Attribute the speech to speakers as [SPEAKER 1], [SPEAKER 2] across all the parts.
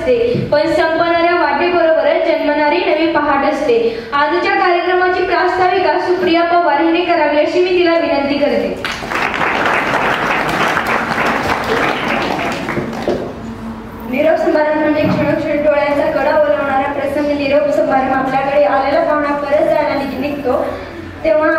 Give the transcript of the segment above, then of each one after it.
[SPEAKER 1] असते, पण संपणाऱ्या वाटेबरोबरच जन्मणारी नवी पहाट असते. आजच्या कार्यक्रमाची प्रास्ताविका सुप्रिया पवार हिने करावी अशी मी तिला विनंती करते.
[SPEAKER 2] निरोप समारंभ म्हणजे क्षणोक्षणी डोळ्यांचा कडा ओलवणारा प्रसंग. निरोप समारंभ आपल्याकडे आलेला पाहुणा परत जायला निघतो तेव्हा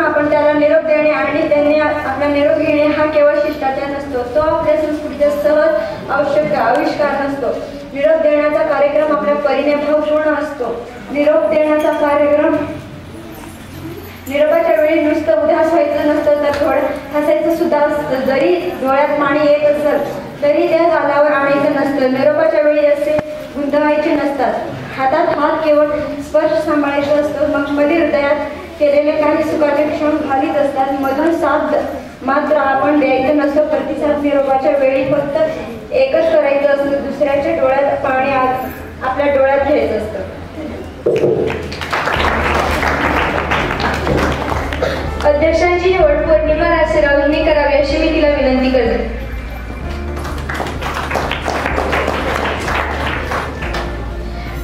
[SPEAKER 2] आपण त्याला निरोप देणे आणि त्यांनी आपला निरोप घेणे हा केवळ शिष्टाचार नसतो, तो आपल्या संस्कृतीचा सहज आवश्यक आविष्कार नसतो. निरोप देण्याचा कार्यक्रम आपल्या परीने भावपूर्ण असतो. निरोप देण्याचा कार्यक्रम निरोपाच्या वेळी नुसतं उदास व्हायचं नसतं तर थोडं हसायचं सुद्धा असतं. जरी डोळ्यात पाणी येत असत तरी त्या गालावर आणायचं नसतं. निरोपाच्या वेळी असे गुंतवायचे नसतात. हातात हात केवळ स्पर्श सांभाळायचा असतो. मग मध्ये हृदयात केलेले काही सुखाचे क्षण घालीत असतात. मधून साथ मात्र आपण द्यायचं नसतं. प्रतिसाद निरोपाच्या वेळी फक्त एकच करायचं असतं, दुसऱ्याच्या डोळ्यात पाणी आपल्या डोळ्यात घ्यायचं असतं.
[SPEAKER 1] अध्यक्षांची निवड पौर्णिमा रासेराव हिने करावी अशी मी तिला विनंती करते.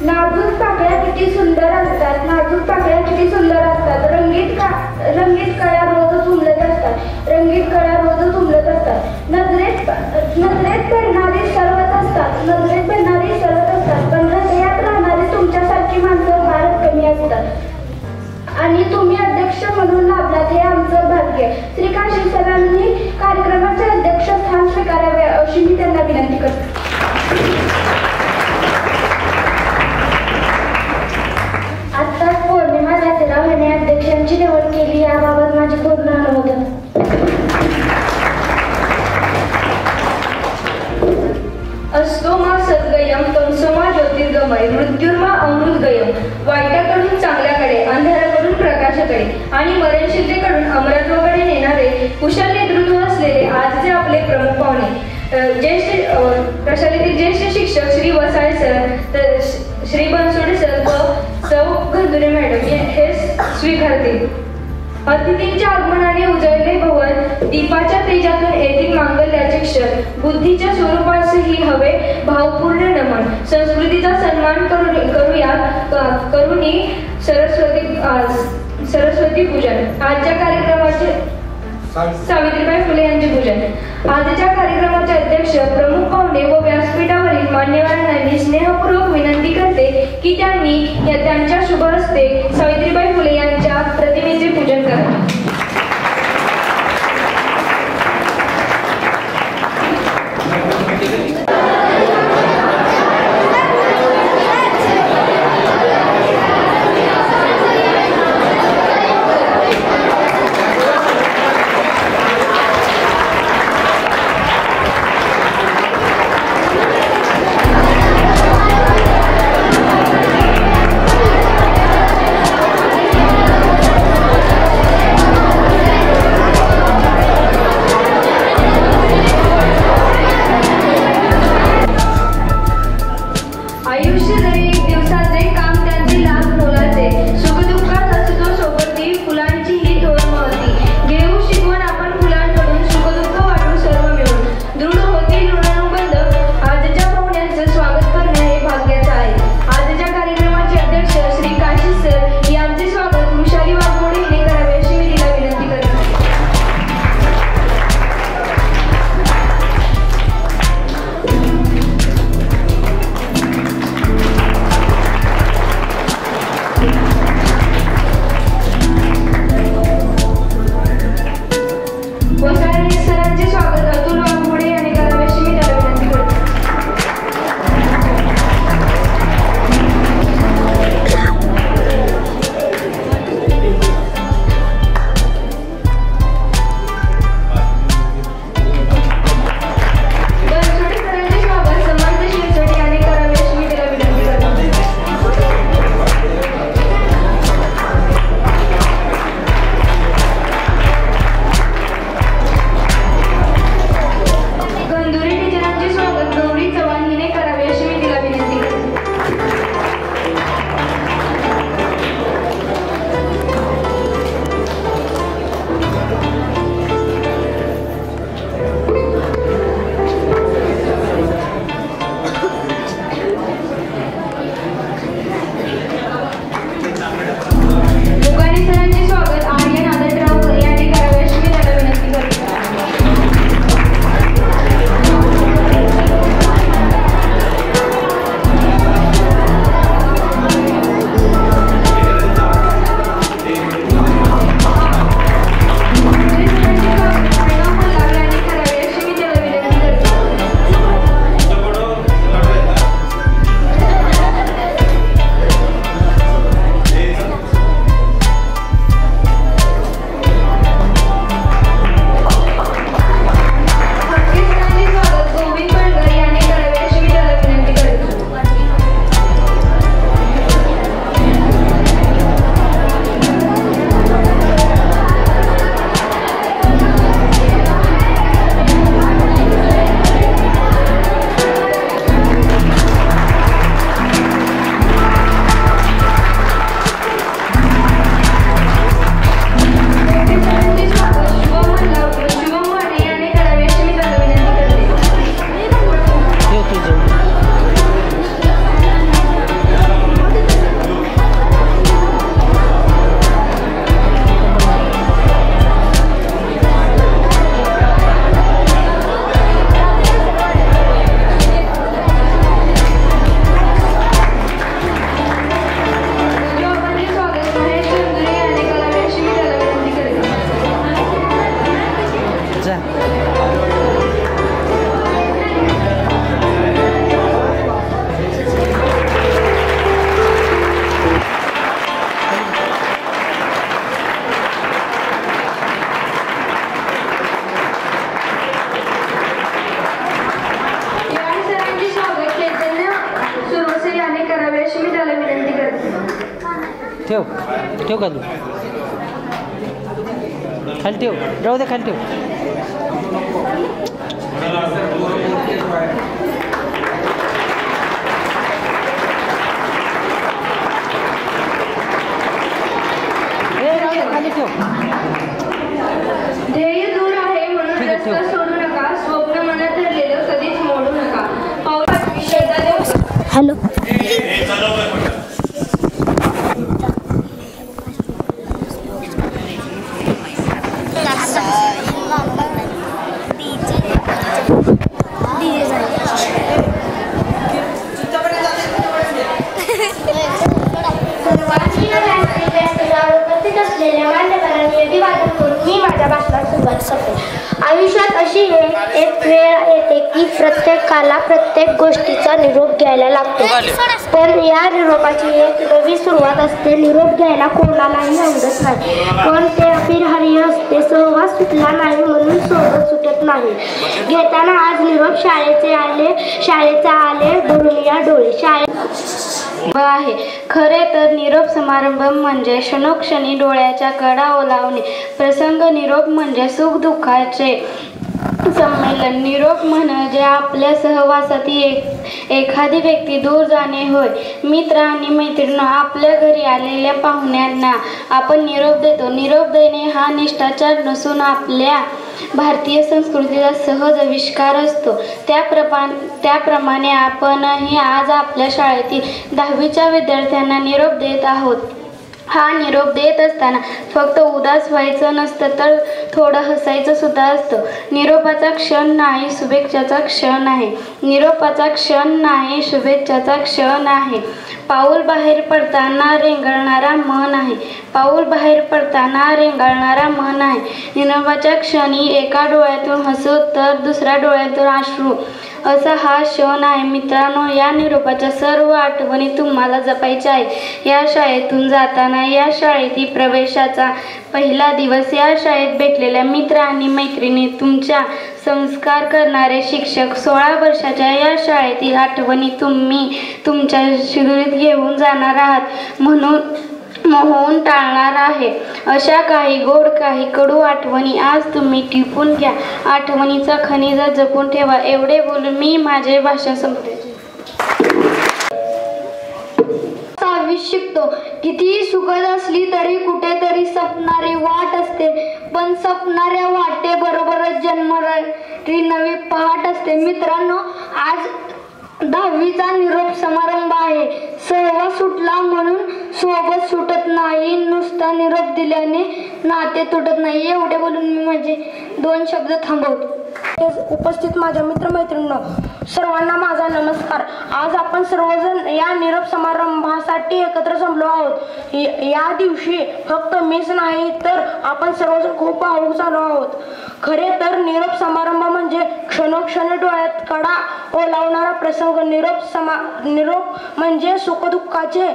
[SPEAKER 2] नाजूक पाकळ्या किती सुंदर असतात, नाजूक पाकळ्या किती सुंदर असतात. रंगीत कळ्या रोजच उमलत असतात, रंगीत कळ्या रोजच उमलत असतात. नजरेत पडणारी सर्वच असतात, नजरेत पडणारी सर्वच असतात. पण हृदयात राहणारी तुमच्यासारखी माणसं फारच कमी असतात आणि तुम्ही अध्यक्ष म्हणून लाभलात हे आमचं भाग्य. श्री काशी सरांनी कार्यक्रमाचे अध्यक्षस्थान स्वीकारावे अशी मी त्यांना विनंती करते. आत्ताच पौर्णिमा रासेराव यांनी अध्यक्षांची निवड केली, याबाबत माझे पूर्ण अनुमोदन.
[SPEAKER 1] असतो मा सद्गयम तमसोमा ज्योतिर्गमय मृत्युर्मा अमृतगयम. वाईटाकडून चांगल्याकडे, अंधाराकडून प्रकाशाकडे आणि मरणशिल्लेकडून अमरत्वाकडे नेणारे कुशल नेतृत्व असलेले आजचे आपले प्रमुख पाहुणे ज्येष्ठ प्रशालेतील ज्येष्ठ शिक्षक श्री वसाळे सर, श्री बनसोडे सर व सौ घंदुरे मॅडम हे स्वीकारतील. अतिथींच्या आगमनाने उजळले भवन, दीपाच्या तेजातून येतील मांगल्याचे क्षण. बुद्धीच्या स्वरूपासही हवे भावपूर्ण नमन. संस्कृतीचा सन्मान करूया करुणी सरस्वती पूजन. आजच्या कार्यक्रमाचे सावित्रीबाई फुले यांचे पूजन. आजच्या कार्यक्रमाचे अध्यक्ष, प्रमुख पाहुणे व व्यासपीठावरील मान्यवरांना स्नेहपूर्वक विनंती करते की त्यांनी त्यांच्या शुभ हस्ते सावित्रीबाई फुले यांच्या प्रतिमेचे पूजन करावे.
[SPEAKER 3] ठेव ठेव खाली खाली ठेव राहू दे खाली ठेव खाली ठेव
[SPEAKER 1] ध्येय दूर आहे म्हणून रस्ता सोडू नका स्वप्न मनात धरलेलं कधीच मोडू नका
[SPEAKER 2] हॅलो मी माझ्या भाषणाला सुरुवात करते. आयुष्यात अशी एक वेळ येते की प्रत्येकाला प्रत्येक गोष्टीचा निरोप घ्यायला लागतो, पण या निरोपाची एक नवी सुरुवात असते. निरोप घ्यायला कोणालाही आवडत नाही, पण ते अपरिहार्य असते. सहवास सुटला नाही म्हणून सोबत सुटत नाही. घेताना आज निरोप शाळेचे आले भरून या डोळे आहे. खरे तर निरोप समारंभ म्हणजे क्षणोक्षणी डोळ्याच्या कडा ओलावणे. प्रसंग निरोप म्हणजे सुख दुःखाचे संमेलन. निरोप म्हणजे आपल्या सहवासातील एखादी व्यक्ती दूर जाणे होय. मित्र आणि मैत्रिणी आपल्या घरी आलेल्या पाहुण्यांना आपण निरोप देतो. निरोप देणे हा निष्ठाचार नसून आपल्या भारतीय संस्कृतीचा सहज आविष्कार असतो. त्याप्रमाणे आपणही आज आपल्या शाळेतील 10वीच्या विद्यार्थ्यांना निरोप देत आहोत. हा निरोप देत असताना फक्त उदास व्हायचं नसतं, तर थोडं हसायचं सुद्धा असतं. निरोपाचा क्षण नाही, शुभेच्छाचा क्षण आहे. निरोपाचा क्षण नाही, शुभेच्छाचा क्षण आहे. पाऊल बाहेर पडताना रेंगाळणारा मन आहे. पाऊल बाहेर पडताना रेंगाळणारा मन आहे. निरोपाच्या क्षणी एका डोळ्यातून हसू तर दुसऱ्या डोळ्यातून अश्रू असा हा क्षण आहे. मित्रांनो, या निरोपाच्या सर्व आठवणी तुम्हाला जपायच्या आहे. या शाळेतून जाताना, या शाळेतील प्रवेशाचा पहिला दिवस, या शाळेत भेटलेल्या मित्र आणि मैत्रिणी, तुमच्या संस्कार करणारे शिक्षक, 16 वर्षाच्या या शाळेतील आठवणी तुम्ही तुमच्या शिदोरीत घेऊन जाणार आहात, म्हणून मोहून टाळणार आहे. अशा काही गोड काही कडू आठवणी आज तुम्ही टिपून घ्या. आठवणीचा खनिजा जपून ठेवा. एवढे बोलून मी माझे भाषण संपते. शिकतो. कितीही सुखद असली तरी कुठेतरी सपणारी वाट असते, पण सपणाऱ्या वाटे बरोबरच जन्मणारी नवी पहाट असते. मित्रांनो, आज 10वीचा निरोप समारंभ आहे. सहवास सुटला म्हणून सोबत सुटत नाही, नुसता निरोप दिल्याने नाते तुटत नाही. एवढे बोलून मी माझे 2 शब्द थांबवतो. उपस्थित माझ्या मित्रमैत्रिणींनो, सर्वांना माझा नमस्कार. आज आपण सर्वजण या निरोप समारंभासाठी एकत्र जमलो आहोत. या दिवशी फक्त मीच नाही तर आपण सर्वजण खूप भावुक झालो आहोत. खरे तर निरोप समारंभ म्हणजे क्षणोक्षणी डोळ्यात कडा ओलावणारा प्रसंग. निरोप म्हणजे सुखदुःखाचे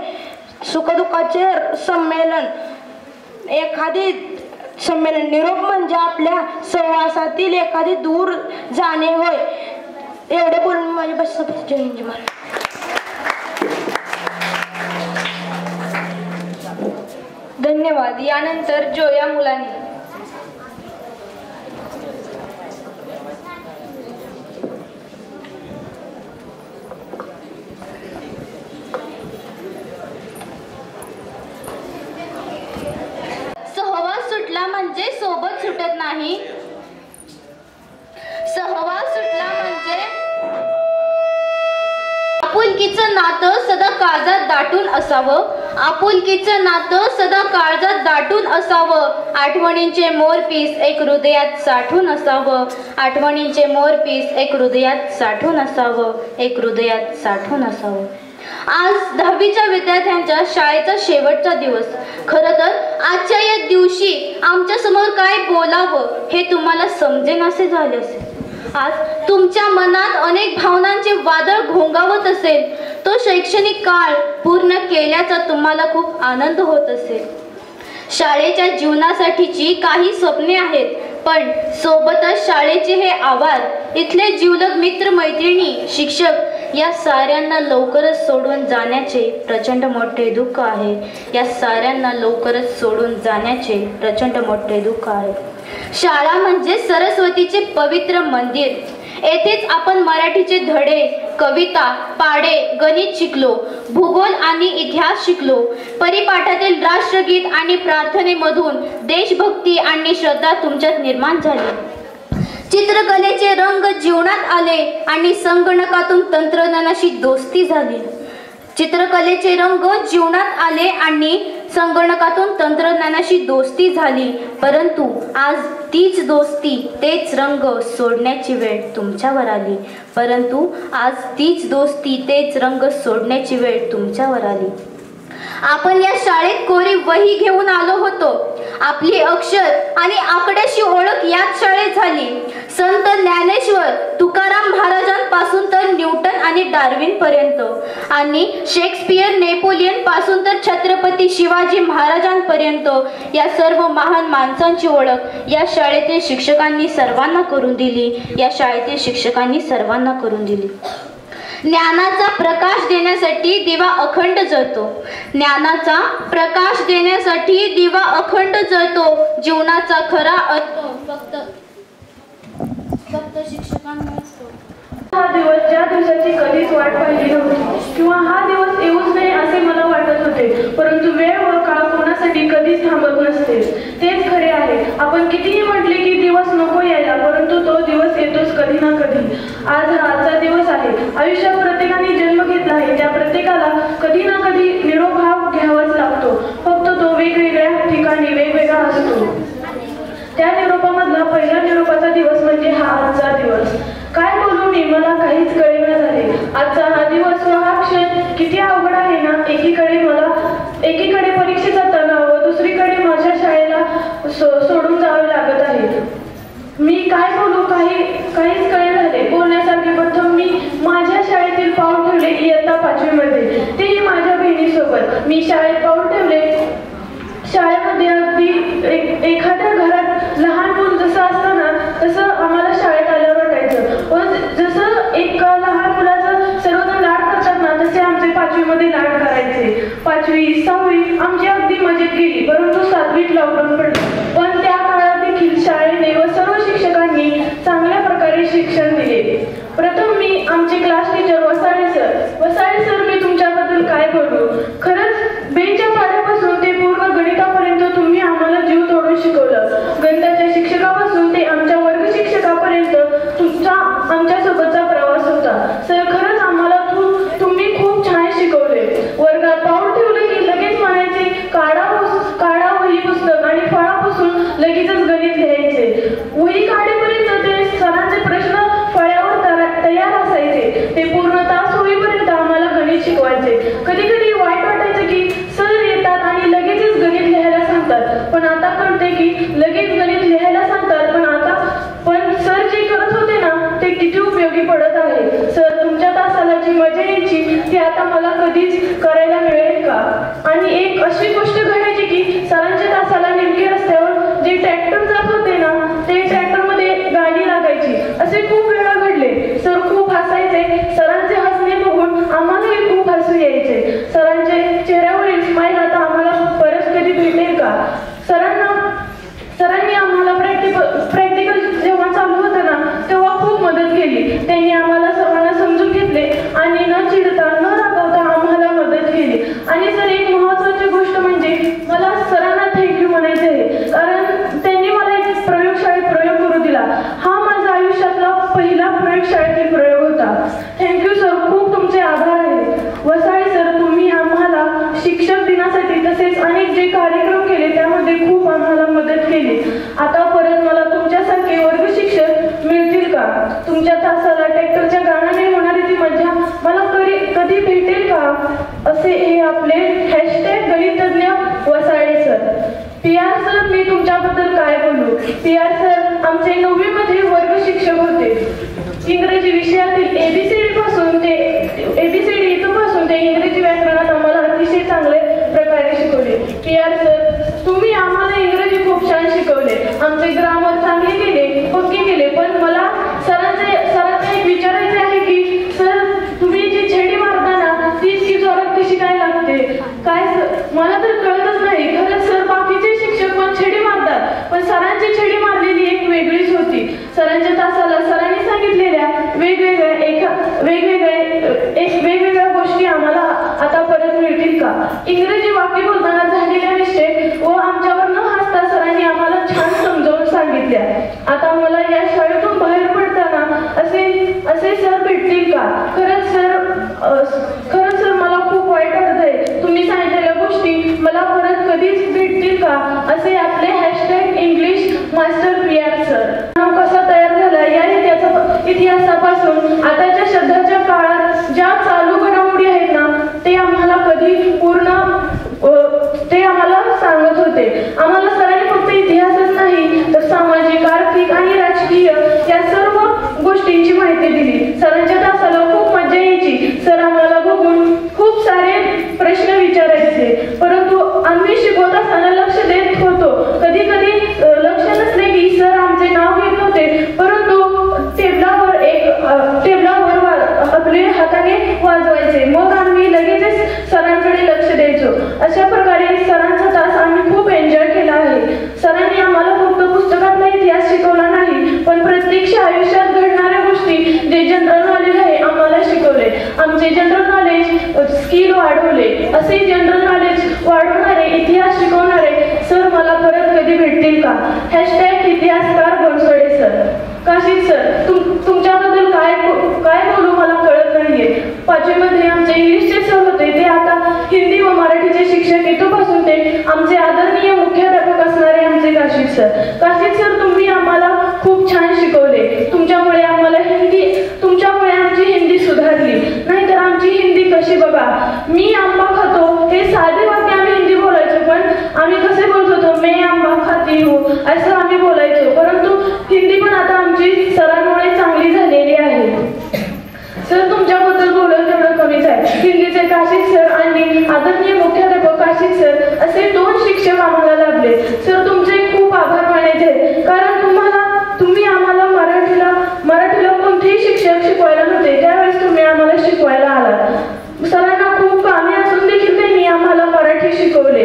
[SPEAKER 2] संमेलन. निरोप म्हणजे आपल्या सहवासातील एखादी दूर जाणे होय. एवढे बोलून मी माझी बस जय हिंद महाराज.
[SPEAKER 1] धन्यवाद. यानंतर जोया मुलानी.
[SPEAKER 2] सहवास सुटला म्हणजे सोबत सुटत नाही. सहवास सुटला म्हणजे आपुलकीचं नातं सदा काळजात दाटून असावं. आपुलकीचं नातं सदा काळजात दाटून असावं. आठवणींचे मोरपीस एक हृदयात साठून असावं. आठवणींचे मोरपीस एक हृदयात साठून असावं. एक हृदयात साठून असावं. आज 10वीच्या विद्यार्थ्यांच्या शाळेचा शेवटचा दिवस. खरं तर आजच्या या दिवशी आमच्या समोर काय बोलावं हे तुम्हाला समजेनासे झाले असेल. आज तुमच्या मनात अनेक भावनांचे वादळ घोंगावत असेल. तो शैक्षणिक काळ पूर्ण केल्याचा तुम्हाला खूप आनंद होत असेल. शाळेच्या जीवनासाठीची काही स्वप्ने आहेत, पण सोबतच शाळेचे हे आवाज, इथले जिवलग मित्र मैत्रिणी, शिक्षक
[SPEAKER 4] या साऱ्यांना लवकरच सोडून जाण्याचे प्रचंड मोठे दुःख आहे. या साऱ्यांना लवकरच सोडून जाण्याचे प्रचंड मोठे दुःख आहे. शाळा म्हणजे सरस्वतीचे पवित्र मंदिर. येथेच आपण मराठीचे धडे, कविता, पाढे, गणित शिकलो, भूगोल आणि इतिहास शिकलो. परिपाठातील राष्ट्रगीत आणि प्रार्थनेमधून देशभक्ती आणि श्रद्धा तुमच्यात निर्माण झाली. चित्रकलेचे रंग जीवनात आले आणि संगणकातून तंत्रज्ञानाशी दोस्ती झाली. चित्रकलेचे रंग जीवनात आले आणि संगणकातून तंत्रज्ञानाशी दोस्ती झाली. परंतु आज तीच दोस्ती, तेच रंग सोडण्याची वेळ तुमच्यावर आली. परंतु आज तीच दोस्ती, तेच रंग सोडण्याची वेळ तुमच्यावर आली. आपण या शाळेत कोरी वही घेऊन आलो होतो. आपली अक्षर आणि आकड्याशी ओळख याच शाळेत झाली. संत ज्ञानेश्वर तुकाराम महाराजांपासून तर न्यूटन आणि डार्विन पर्यंत, आणि शेक्सपियर, नेपोलियन पासून तर छत्रपती शिवाजी महाराजांपर्यंत या सर्व महान माणसांची ओळख या शाळेतील शिक्षकांनी सर्वांना करून दिली. या शाळेतील शिक्षकांनी सर्वांना करून दिली. ज्ञानाचा प्रकाश देण्यासाठी दिवा अखंड जळतो. ज्ञानाचा प्रकाश देण्यासाठी दिवा अखंड जळतो. जीवनाचा खरा अर्थ फक्त शिक्षकांमुळे असतो.
[SPEAKER 5] हा दिवस ज्या दिवसाची कधीच वाट पाहिली नव्हती, किंवा हा दिवस येऊच नाही असे मला वाटत होते. परंतु वेळ व काळ कोणासाठी कधीच थांबत नसते. तेच खरे आहे. आपण कितीही म्हटले की दिवस नको यायला, परंतु तो दिवस येतोच कधी ना कधी. आज हा आजचा दिवस आहे. आयुष्यात प्रत्येकाने जन्म घेतला आहे. त्या प्रत्येकाला कधी ना कधी निरोप हा घ्यावाच लागतो. फक्त तो वेगवेगळ्या ठिकाणी वेगवेगळा असतो. त्या निरोपामधला पहिला निरोपाचा दिवस म्हणजे हा आजचा दिवस. काय बोलू मी, मला काहीच कळेना झाले. आजचा हा दिवस व हा क्षण किती अवघड आहे ना. एकीकडे परीक्षेचा तणाव व दुसरीकडे माझ्या शाळेला सोडून जावे लागत आहे. मी काय बोलू, काहीच कळेना झाले. बोलण्यासारखे प्रथम मी माझ्या शाळेतील पाऊल ठेवले इयत्ता 5वी मध्ये, तेही माझ्या बहिणीसोबत. मी शाळेत पाऊल ठेवले. शाळेमध्ये अगदी एखाद्या घरात लहान मूल जसं असतं ना, तसं आम्हाला शाळेत आल्यावर वाटायचं. व जसं एक लहान मुलाचं सर्वजण लाड करतात ना, तसे आमचे 5वी मध्ये लाड करायचे. 5वी 6वी आमची अगदी मजेत गेली. परंतु 7वीत लॉकडाऊन पडलं. पण त्या काळात देखील शाळेने व सर्व शिक्षकांनी चांगल्या प्रकारे शिक्षण दिले. प्रथम मी आमचे क्लास टीचर वसाळे सर, मी तुमच्याबद्दल काय बोलू. खरंच बेंचच्या पाड्यापासून ते पूर्ण गणितापर्यंत तुम्ही आम्हाला जीव तोडून शिकवलं. गणिताच्या शिक्षकापासून ते आमच्या वर्ग शिक्षकापर्यंत तुमचा आमच्यासोबतचा प्रवास होता. सर, खरंच आम्हाला तुम्ही खूप छान शिकवले. वर्गात पाऊल ठेवले की लगेच म्हणायचे काढा वही पुस्तक, आणि फळापासून लगेचच गणित लिहायचे. वही काढेपर्यंत ते सरांचे प्रश्न फळ्यावर तयार असायचे. ते पूर्ण तास होईपर्यंत आम्हाला गणित शिकवायचे. कधी कधी वाईट वाटायचं की सर येतात आणि लगेचच गणित लिहायला सांगतात. पण आता कळते की लगेच गणित लिहायला सांगतात, पण सर जे करत होते ना, ते किती उपयोगी पडत आहे. सर, तुमच्या तासाला जी मजा यायची ती आता मला कधीच करायला मिळेल का. आणि एक अशी गोष्ट घडायची की सरांच्या तासाला नेमके रस्त्यावर जे ट्रॅक्टर जात होते ना, ते ट्रॅक्टरमध्ये गाडी लागायची. असे खूप वेळा घडले. सर खूप हसायचे. सरांचे हसणे बघून आम्हालाही खूप हसू यायचे. सरांचे चेहऱ्यावरील स्माईल आता आम्हाला परत कधी भेटेल का. सरांनी आम्हाला प्रॅक्टिकल जेव्हा चालू होतं ना, तेव्हा खूप मदत केली. त्यांनी आम्हाला सर्वांना समजून घेतले आणि न चिडता न रागवता आम्हाला मदत केली. आणि सर, एक महत्त्वाची गोष्ट म्हणजे मला सरांना थँक्यू म्हणायचे आहे, कारण त्यांनी मला एक प्रयोगशाळेत प्रयोग करू दिला. हा माझ्या आयुष्यातला पहिला प्रयोगशाळेतील प्रयोग होता. थँक्यू सर, खूप तुमचे आभार आहे. वसाळे सर, तुम्ही आम्हाला शिक्षक दिनासाठी तसेच अनेक जे कार्यक्रम केले त्यामध्ये खूप आम्हाला मदत केली. आता परत मला तुमच्यासारखे वर्ग शिक्षक मिळतील का. तुमच्या तासाला ट्रॅक्टरच्या गाण्याने होणारी ती मजा मला कधी भेटेल का. असे हे आपले #गणितज्ञ वसाळे सर. PR सर, मी तुमच्याबद्दल काय बोलू. PR सर आमचे 9वी मध्ये वर्ग शिक्षक होते. इंग्रजी विषयातील ABCD पासून ते इंग्रजी व्याकरणात आम्हाला अतिशय चांगल्या प्रकारे शिकवले. PR सर, तुम्ही आम्हाला इंग्रजी खूप छान शिकवले. आमचे ग्रामर चांगले केले, पक्के केले. पण मला सरांचे एक विचारायचे आहे की सर, तुम्ही मिळतील का? इंग्रजी वाक्य बोलताना झालेल्या मिस्टेक व आमच्यावर न हसता सरांनी आम्हाला छान समजावून सांगितल्या. आता मला या शाळेतून बाहेर पडताना असे सर भेटतील का? खरंच सर मला खूप वाईट वाटतंय. तुम्ही सांगितलेल्या गोष्टी मला परत कधीच भेटतील का? असे आपले #इंग्लिश मास्टर PR सर. कसा तयार झाला या इतिहासापासून आताच्या सध्याच्या काळात ज्या चालू घडामोडी आहेत ना ते आम्हाला सांगत होते. आम्हाला सरांनी फक्त इतिहासच नाही तर सामाजिक, आर्थिक आणि राजकीय या सर्व गोष्टींची माहिती दिली. सरांच्या तासाला खूप मजा यायची. सर आम्हाला बघून खूप सारे प्रश्न विचारायचे, परंतु आम्ही शिकवत असताना लक्ष देत होतो. कधी कधी लक्ष नसले की सर आमचे नाव घेत होते, परंतु टेबलावर आपले हाताने वाजवायचे. मग आम्ही लगेचच सरांकडे लक्ष द्यायचो. अशा प्रकारे सरांचा तास आम्ही खूप एन्जॉय केला आहे. सरांनी आम्हाला फक्त पुस्तकातला इतिहास शिकवला नाही, पण प्रत्यक्ष आयुष्यात घडणाऱ्या गोष्टी जे जनरल नॉलेज आहे आम्हाला शिकवले. आमचे जनरल नॉलेज स्किल वाढवले. असे जनरल नॉलेज वाढवणारे, इतिहास शिकवणारे सर मला परत कधी भेटतील का? #इतिहासकार बनसोडे सर. काशीद सर, तुमच्याबद्दल काय बोलू मला कळत नाहीये. 5वी मध्ये आमचे इंग्लिशचे सर होते, ते आता हिंदी व मराठीचे शिक्षक. इथपासून ते आमचे आदरणीय मुख्याध्यापक असणारे आमचे काशीद सर. काशीद सर, तुम्ही आम्हाला खूप छान शिकवले. तुमच्यामुळे आमची हिंदी सुधारली. नाहीतर आमची हिंदी कशी बघा, मी आंबा खातो हे साधे वाक्य आम्ही हिंदी बोलायचो, पण आम्ही कसे बोलत होतो, मैं आंबा खाती हूँ असं आम्ही बोलायचो. परंतु हिंदी पण आता आमची सरांमुळे चांगली झालेली आहे. सर तुमच्याबद्दल बोलत तेवढं कमीच आहे. हिंदीचे काशीद सर आणि आदरणीय मुख्याध्यापक काशीद सर असे 2 शिक्षक आम्हाला लाभले. सर तुमचे खूप आभार मानायचे, कारण तुम्ही आम्हाला मराठीला कोणतेही शिक्षक शिकवायला नव्हते, त्यावेळेस तुम्ही आम्हाला शिकवायला आलात. सरांना खूप कामे असून देखील त्यांनी आम्हाला मराठी शिकवले.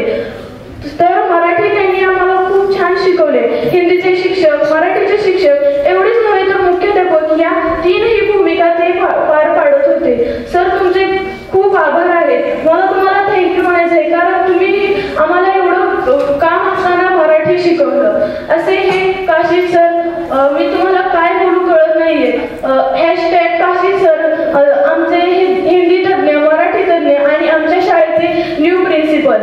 [SPEAKER 5] तर मराठी त्यांनी आम्हाला खूप छान शिकवले. हिंदीचे शिक्षक, मराठीचे शिक्षक एवढेच नव्हे तर मुख्याध्यापक या 3ही भूमिका ते पार पाडत होते. सर तुमचे खूप आभार आहेत. मला तुम्हाला थँक्यू म्हणायचं आहे, कारण तुम्ही आम्हाला एवढं काम असताना मराठी शिकवलं. असे हे काशीद सर, मी तुम्हाला काय बोलू कळत नाहीये. #काशीद सर आमचे हिंदी तज्ज्ञ, मराठी तज्ज्ञ आणि आमच्या शाळेचे न्यू प्रिन्सिपल.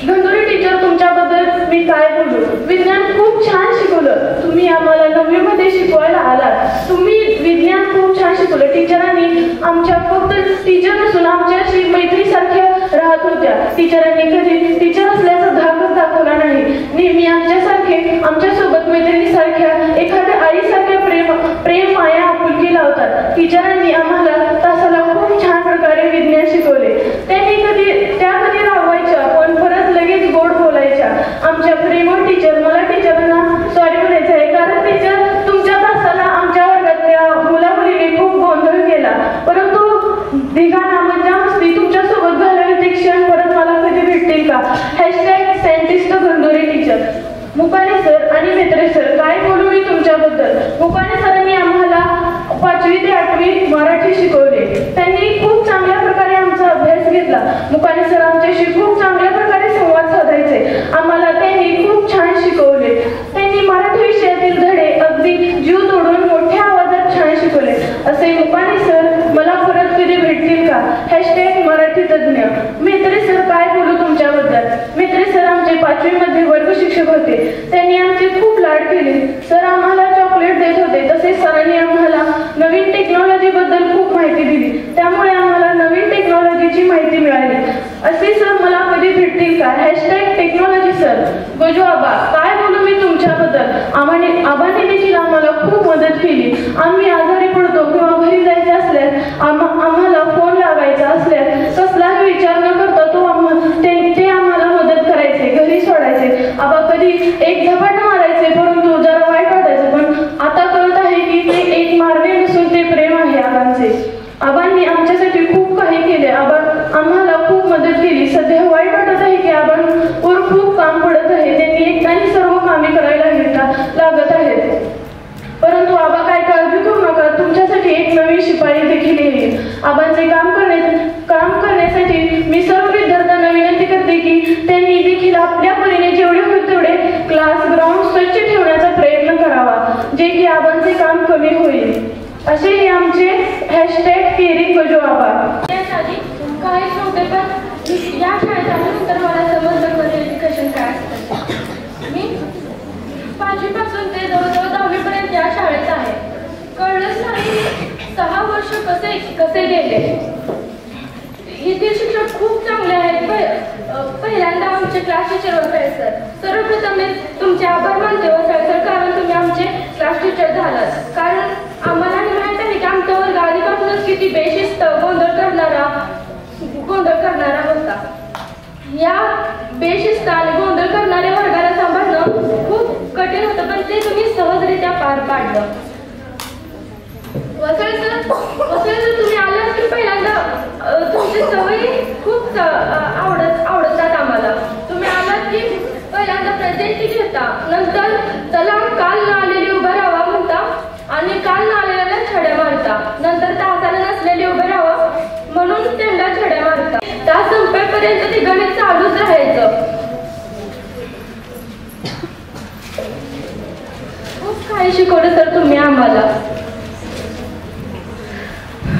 [SPEAKER 5] धंदुरी टीचर, तुमच्याबद्दल मी काय बोलू. विज्ञान खूप छान शिकवलं. तुम्ही आम्हाला 9वी मध्ये शिकवायला आलात. तुम्ही विज्ञान खूप छान शिकवलं. टीचरांनी आमच्या फक्त टीचर नसून आमच्याशी मैत्रीसारख्या राहत होत्या. टीचरांनी कधी टीचर असल्याचा धाकच दाखवला नाही. नेहमी आमच्यासोबत मैत्रिणीसारख्या, एखाद्या आईसारख्या प्रेम माया आपुलकी लावतात. टीचरांनी आम्हाला तासाला खूप छान प्रकारे विज्ञान शिकवले. त्या कधी रागवायच्या, पण परत लगेच गोड बोलायच्या. आमच्या प्रेमळ टीचर, मला टीचरांना सॉरी म्हणायचं आहे, कारण टीचर तुमच्या तासाला आमच्या वर्गातल्या मुलामुलीने खूप गोंधळ केला, परंतु धिगाणा, मज्जा मस्ती तुमच्यासोबत घालवले ते क्षण परत मला कधी भेटतील का? #Scientist Dhanduri teacher. Mukane sir आणि मेत्रे सर, काय बोलू मी तुमच्याबद्दल. मुकाणे सरांनी आम्हाला 5वी ते 8वी मराठी शिकवले. त्यांनी खूप चांगल्या प्रकारे आमचा अभ्यास घेतला. मुकाणे सर आमच्याशी खूप चांगल्या प्रकारे संवाद साधायचे. आम्हाला त्यांनी खूप छान शिकवले. त्यांनी मराठी विषयातील धडे अगदी जीव तोडून मोठ्या आवाजात छान शिकवले. असे मुकाणे सर मला परत कधी भेटतील का? #मराठी तज्ज्ञ. मेत्रे सर, काय बोलू तुमच्याबद्दल. मेत्रे सर आमचे 5वी मध्ये वर्ग शिक्षक होते. त्यांनी आमचे खूप लाड केले. सर आम्हाला चॉकलेट देत होते. तसेच सरांनी आम्हाला नवीन टेक्नॉलॉजी बद्दल खूप माहिती दिली. त्यामुळे आम्हाला नवीन टेक्नॉलॉजीची माहिती मिळाली. असे सर मला कधी भेटतील का? #Technology sir. गोजू आबा, काय बोलू मी तुमच्याबद्दल. आबांनी देखील आम्हाला खूप मदत केली. आम्ही आजारी पडतो किंवा घरी जायचे असल्यास, आम्हाला फोन लावायचा असल्यास कसलाही विचार न करता ते आम्हाला मदत करायचे, घरी सोडायचे. आबा कधी एक झपाट मारायचे, परंतु जरा वाईट वाटायचं, पण आता कळत आहे की ते एक मारणे नसून ते प्रेम आहे आबांचे. आबांनी आमच्यासाठी खूप काही केले. आम्हाला खूप मदत केली. सध्या वाईट वाटत आहे की आबांवर खूप काम पडत आहे. त्यांनी एकट्याने सर्व कामे करायला लागत आहेत. परंतु आबा काय काळजी करू नका, तुमच्यासाठी एक नवीन शिपाई देखील येईल. आबांचे काम करण्यासाठी मी सर्व विद्यार्थी क्लास ग्राउंड स्वच्छ ठेवण्याचा प्रयत्न करावा, जे की आबांचे काम कमी होईल. असे हे आमचे #केअरिंग बजो आबा.
[SPEAKER 1] त्यासाठी काहीच नव्हते, पण या शाळेत आल्यानंतर मला समजलं खरं एज्युकेशन काय असतं. मी 5वी पासून ते जवळजवळ 10वी पर्यंत या शाळेत आहे. कळलंच नाही 6 वर्ष कसे गेले. येथील शिक्षक खूप चांगले आहेत. पहिल्यांदा आमचे क्लास टीचर वसाळे सर. सर्वप्रथम मी तुमचे आभार मानते वसाळे सर, कारण तुम्ही आमचे क्लास टीचर झालात. कारण आम्हाला माहित आहे की आमचा वर्ग आधीपासूनच किती बेशिस्त गोंधळ करणारा होता. या बेशिस्त आणि गोंधळ करणाऱ्या वर्गाला सांभाळणं खूप कठीण होतं, पण ते तुम्ही सहजरित्या पार पाडलं. वसाळे सर तुम्ही आलात की पहिल्यांदा तुमची सवयी खूप आवडतात आम्हाला. तुम्ही आलात की पहिल्यांदा प्रेझेंटी घेता, नंतर चला काल न आलेली उभं राहावा म्हणता आणि काल न आलेल्याला छड्या मारता, नंतर तासाला नसलेली उभं राहावा म्हणून त्यांना छड्या मारता. तास संपेपर्यंत ते गणित चालूच राहायचं. खूप काही शिकवलं सर तुम्ही आम्हाला.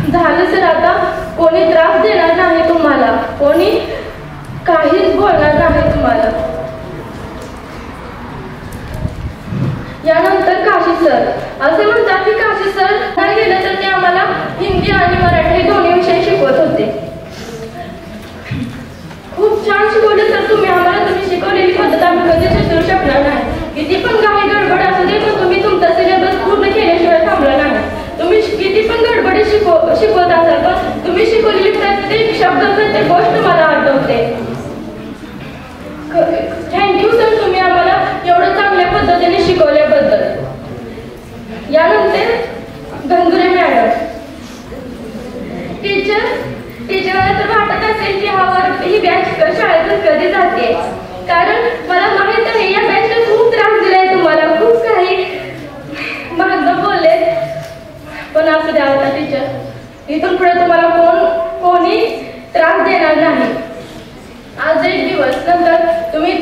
[SPEAKER 1] झालं सर, आता कोणी त्रास देणार नाही तुम्हाला, कोणी काहीच बोलणार नाही तुम्हाला. यानंतर काशी सर. असे म्हणतात की काशी सर नाही गेले तर ते आम्हाला हिंदी आणि मराठी दोन्ही विषय शिकवत होते. खूप छान शिकवले सर तुम्ही आम्हाला. तुम्ही शिकवलेली पद्धत आम्ही कधीच विसरू शकणार नाही. किती पण काही गडबड असू दे, पण तुम्ही तुमचा सिलेबस पूर्ण केल्याशिवाय थांबला नाही. तुम्ही किती पण गडबडीत शिकवत असाल, पण तुम्ही शिकवलेली प्रत्येक शब्द प्रत्येक गोष्ट मला आठवते. थँक्यू सर तुम्ही आम्हाला एवढं चांगल्या पद्धतीने शिकवल्याबद्दल. यानंतर गंगुरे मॅडम. टीचरला तर वाटत असेल की ही बॅच शाळेतून कधी जाते, कारण मला माहित आहे या बॅचने खूप त्रास दिलाय तुम्हाला, खूप काही महाग बोलले. पण असं द्या होता टीचर, इथून पुढे तुम्हाला कोणी त्रास देणार नाही. आज एक दिवस नंतर कोणी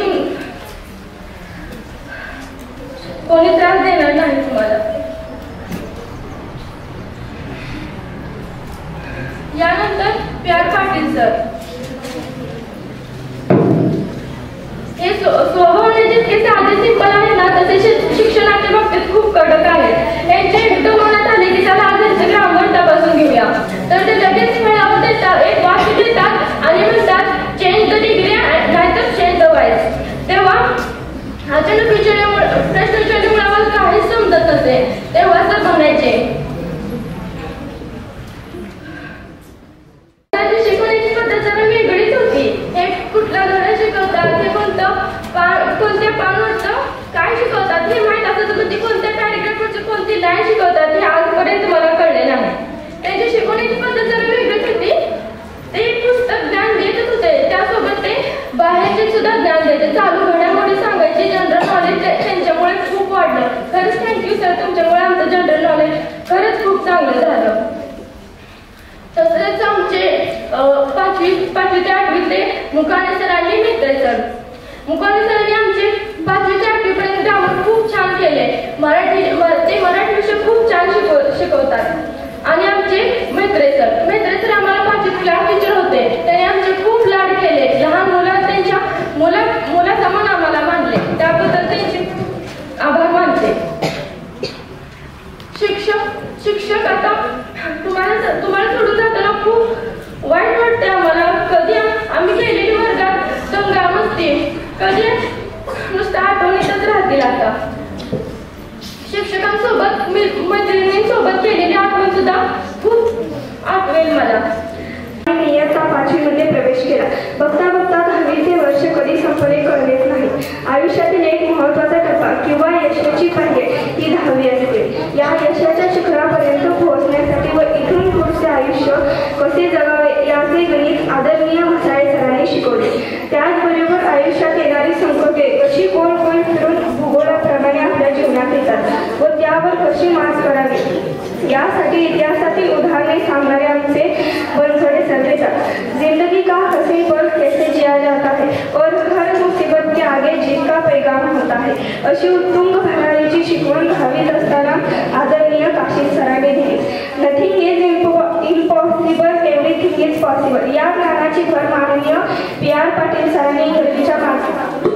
[SPEAKER 1] त्रास देणार नाही तुम्हाला. यानंतर PR पाटील सर. हे स्वभावाने जितके साधे सिंपल आहे ना, तसे शिक्षणाच्या बाबतीत खूप कडक आहेत. यांचे एकदम मनात आले की त्याला आज ग्रामर तपासून घेऊया, तर ते लगेच फळावर देतात, एक वाक्य देतात आणि म्हणतात चेंज द डिग्री नाहीतर चेंज द वाईस. तेव्हा अचानक प्रश्न विचारल्यामुळे आम्हाला काहीच समजत नसे. तेव्हा सर म्हणायचे शिकवण्याची पद्धत जरा वेगळीच होती. हे कुठला धडा शिकवतात, हे कोणत्या पानावरचं काय शिकवतात हे माहीत असत, पण ती कोणत्या पॅरेग्राफवरची कोणती लाईन शिकवतात हे आजपर्यंत मला कळले नाही. त्यांची शिकवण्याची पद्धत जरा वेगळीच होती. ते पुस्तक ज्ञान देतच होते, त्यासोबत ते बाहेरचे सुद्धा ज्ञान द्यायचे. चालू घडामोडी सांगायची. जनरल नॉलेज त्यांच्यामुळे खूप वाढलं. खरंच थँक्यू सर, तुमच्यामुळे आमचं जनरल नॉलेज खरंच खूप चांगलं झालं. तसंच आमचे 5वी ते 8वीतले मुकाने सर आणि मित्र सर. मुकाने सरांनी आमचे 5वी ते 8वी पर्यंत ग्रामर खूप छान केले. ते मराठी विषय खूप छान शिकवतात. आणि आमचे मेत्रे सर आम्हाला 5वीत क्लास टीचर होते. त्यांनी आमचे खूप लाड केले. लहान मुलं त्यांच्या मुलासमान आम्हाला मानले, त्याबद्दल त्यांचे आभार मानते. शिक्षक आता तुम्हाला सोडून जाताना खूप वाईट वाटते आम्हाला. कधी आम्ही गेलेली वर्गात दंगा मस्ती कधी नुसतं आठवणीतच राहतील. आता शिक्षकांसोबत मैत्रिणींसोबत केलेली आठवण सुद्धा खूप आठवेल मला.
[SPEAKER 2] मी इयत्ता 5वी मध्ये प्रवेश केला. बघता बघता 10वीचे वर्ष कधी संपले कळलेच नाही. आयुष्यातील एक महत्त्वाचा टप्पा किंवा यशाची पायरी ही 10वी असते. या यशाच्या शिखरापर्यंत पोहोचण्यासाठी व इथून पुढचे आयुष्य कसे जगावे याचे गणित आदरणीय म्हसाळे सरांनी शिकवले. त्याचबरोबर आयुष्यात येणारी संकटे कशी कोण फिरून भूगोलाप्रमाणे आपल्या जीवनात येतात व त्यावर कशी मात करावी यासाठी इतिहासातील उदाहरणे सांगणारे आमचे बनसोडे सर देतात. जिंदगी का हसी पल कैसे जिया जाता है और हर मुसीबत के आगे जिसका पैगाम होता है अशी उत्तुंग भरारीची शिकवण 10वीत असताना आदरणीय काशीद सरांनी दिली. Nothing is impossible, everything is possible या ज्ञानाची भर माननीय PR पाटील सरांनी इंग्रजीच्या माध्यमातून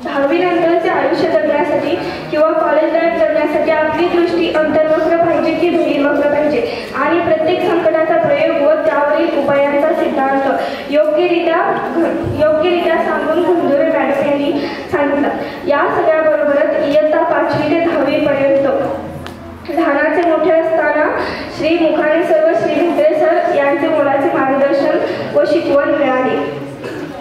[SPEAKER 2] 10वी नंतरचे आयुष्य जगण्यासाठी किंवा कॉलेज लाईफ जगण्यासाठी आपली दृष्टी अंतर्वक्र पाहिजे की बहिर्वक्र पाहिजे आणि प्रत्येक संकटाचा प्रयोग व त्यावरील उपायांचा सिद्धांत योग्यरित्या सांगून घुंदुरे मॅडम यांनी सांगितलं. या सगळ्याबरोबरच इयत्ता 5वी ते 10वी पर्यंत लहानाचे मोठे असताना श्री मुखाणे सर व श्री भित्रे सर यांचे मोलाचे मार्गदर्शन व शिकवण मिळाली.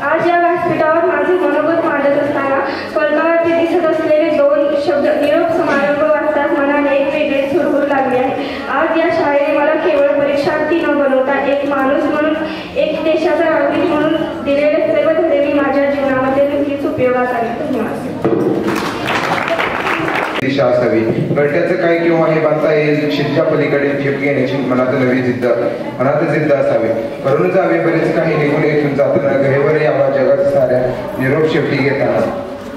[SPEAKER 2] आज या व्यासपीठावर माझे मनोगत मांडत असताना फलकावरती दिसत असलेले 2 शब्द निरोप समारंभ वाचताच मनाने एक वेगळी सुरहुर लागली आहे. आज या शाळेने मला केवळ परीक्षार्थी न बनवता एक माणूस म्हणून, एक देशाचा नागरिक म्हणून दिलेले सर्व धडे मी माझ्या जीवनामध्ये नक्कीच उपयोगात आले. धन्यवाद.
[SPEAKER 6] दिशा असावी, गळट्याचं काय किंवा हे बांधता येईल, शिरच्या पलीकडे झेप घेण्याची मनात जिद्द असावी. करून जावे बरेच काही निघून येथून जाताना गहेवर यावा जगात साऱ्या निरोप शेवटी घेताना.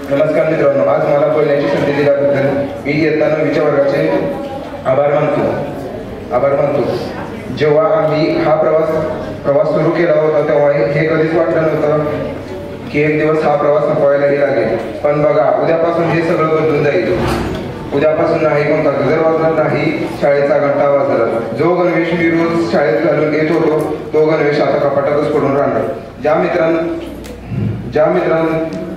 [SPEAKER 6] नमस्कार मित्रांनो, आज मला बोलण्याची संधी दिल्याबद्दल मी इयत्ता 9वीच्या वर्गाचे आभार मानतो. जेव्हा आम्ही हा प्रवास सुरू केला होता तेव्हा हे कधीच वाटलं नव्हतं की एक दिवस हा प्रवास संपवायलाही लागेल. पण बघा, उद्यापासून हे सगळं बदलून जाईल. उद्यापासून नाही कोणता गजर वाजणार नाही, शाळेचा घंटा वाजला. जो गणवेश मी रोज शाळेत घालून येत होतो तो गणवेश आता कपाटातच पडून राहणार. ज्या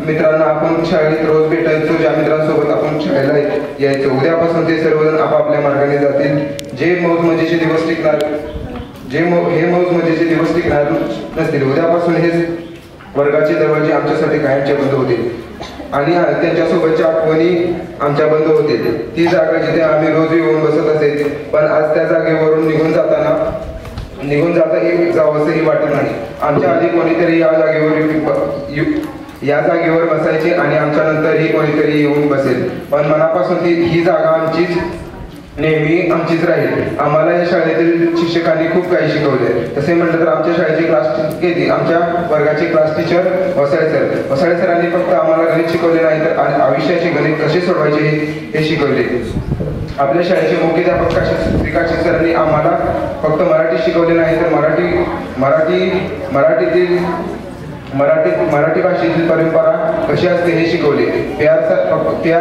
[SPEAKER 6] मित्रांना आपण शाळेत रोज भेटायचो, ज्या मित्रांसोबत आपण शाळेला यायचो, उद्यापासून ते सर्वजण आपापल्या मार्गाने जातील. हे मौज मजेचे दिवस टिकणार नसतील. उद्यापासून हे वर्गाचे दरवाजे आमच्यासाठी कायमचे बंद होतील आणि त्यांच्यासोबतच्या आठवणी आमच्या बंद होतील. ती जागा जिथे आम्ही रोज येऊन बसत असेल, पण आज त्या जागेवरून निघून जाता जावंसंही वाटत नाही. आमच्या आधी कोणीतरी या जागेवर बसायचे आणि आमच्या नंतरही कोणीतरी येऊन बसेल, पण मनापासून ही जागा नेहमी आमचीच राहील. आम्हाला या शाळेतील शिक्षकांनी खूप काही शिकवले. तसे म्हटलं तर आमच्या शाळेची आमच्या वर्गाचे क्लास टीचर वसाळे सरांनी फक्त आम्हाला गणित शिकवले नाही तर आयुष्याचे गणित कसे सोडवायचे हे शिकवले. आपल्या शाळेचे मुख्याध्यापक काशीद सरांनी आम्हाला फक्त मराठी शिकवले नाही तर मराठी भाषेतील परंपरा कशी असते हे शिकवले. PR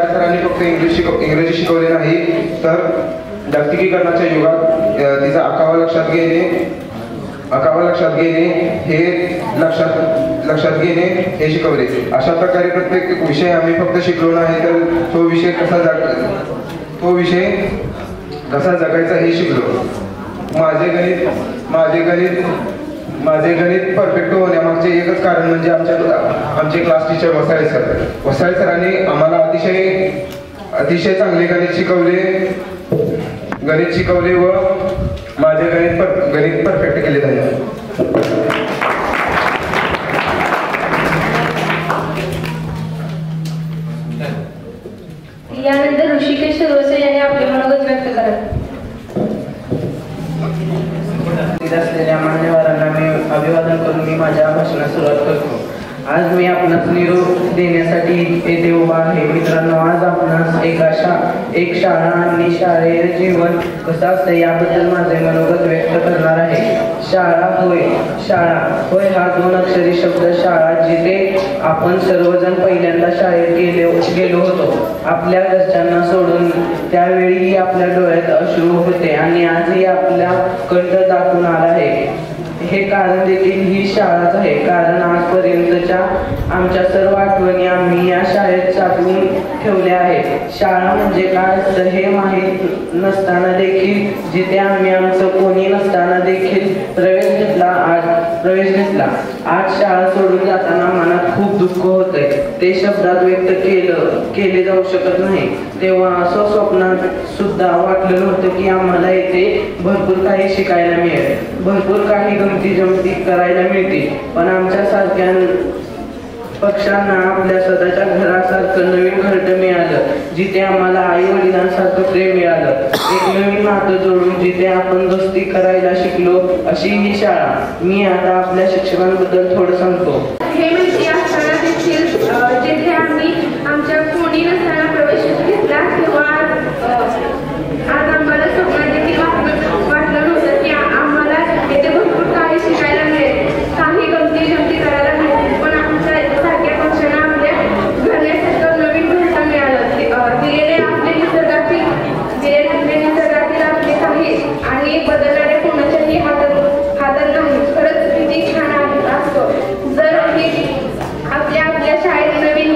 [SPEAKER 6] सरांनी फक्त इंग्रजी शिकवले नाही तर जागतिकीकरणाच्या युगात तिचा आकावा लक्षात घेणे हे शिकवले. अशा प्रकारे प्रत्येक विषय आम्ही फक्त शिकलो नाही तर तो विषय कसा जगायचा हे शिकलो. माझे गणित परफेक्ट होण्यामागचे एकच कारण म्हणजे आमचे क्लास टीचर वसाळे सरांनी आम्हाला अतिशय चांगले गणित शिकवले व माझे गणित परफेक्ट केले. धन्यवाद.
[SPEAKER 1] यानंतर ऋषिकेश सुरवसे यांनी आपले मनोगत व्यक्त करत
[SPEAKER 7] असलेल्या मान्यवरांना मी अभिवादन करून मी माझ्या भाषणास सुरुवात करतो. आज मी आपणास निरोप देण्यासाठी येथे उभा आहे. मित्रांनो, आज आपणास एक शाळा आणि शाळेय जीवन कसं असतं याबद्दल माझे मनोगत व्यक्त करणार आहे. शाळा होय हा 2 अक्षरी शब्द शाळा, जिथे आपण सर्वजण पहिल्यांदा शाळेत गेलो होतो आपल्या घरच्यांना सोडून. त्यावेळी आपल्या डोळ्यात अश्रू होते आणि आजही आपल्या कंठ दाटून आला आहे. हे कारण देखील ही शाळाच आहे, कारण आजपर्यंतच्या आमच्या सर्व आठवणी आम्ही या शाळेत साठवून ठेवल्या आहेत. शाळा म्हणजे काय असतं हे माहीत नसताना देखील, जिथे आम्ही आमचं कोणी नसताना देखील प्रवेश घेतला. आज शाळा सोडून जाताना मनात खूप दुःख होतंय. ते शब्दात व्यक्त केले जाऊ शकत नाही. तेव्हा असं स्वप्नात सुद्धा वाटलं नव्हतं की आम्हाला येथे भरपूर काही शिकायला मिळेल, भरपूर काही गमती जमती करायला मिळते. पण आमच्यासारख्या पक्षांना आपल्या स्वतःच्या घरासारखं नवीन घरटं मिळालं, जिथे आम्हाला आई वडिलांसारखं प्रेम मिळालं. एक नवीन नातं जोडून जिथे आपण दोस्ती करायला शिकलो, अशी ही शाळा. मी आता आपल्या शिक्षकांबद्दल थोडं सांगतो.
[SPEAKER 2] हे म्हणजे असताना देखील जिथे आम्ही आमच्या कोणी नसताना प्रवेश घेतला तेव्हा आज आम्हाला स्वप्नात देखील वाटलं नव्हतं की आम्हाला येथे भरपूर काही शिकायला मिळेल, काही गमती जमती करायला मिळेल. पण आमच्या सारख्या पक्षांना आपल्या घरण्यासारखं नवीन घरटं मिळालं. दिलेले आपले निसर्गातील आपले काही आणि बदलणाऱ्या कोणाच्याही हातात नाही. खरंच किती छान आहे असतं. जर आपल्या शाळेत नवीन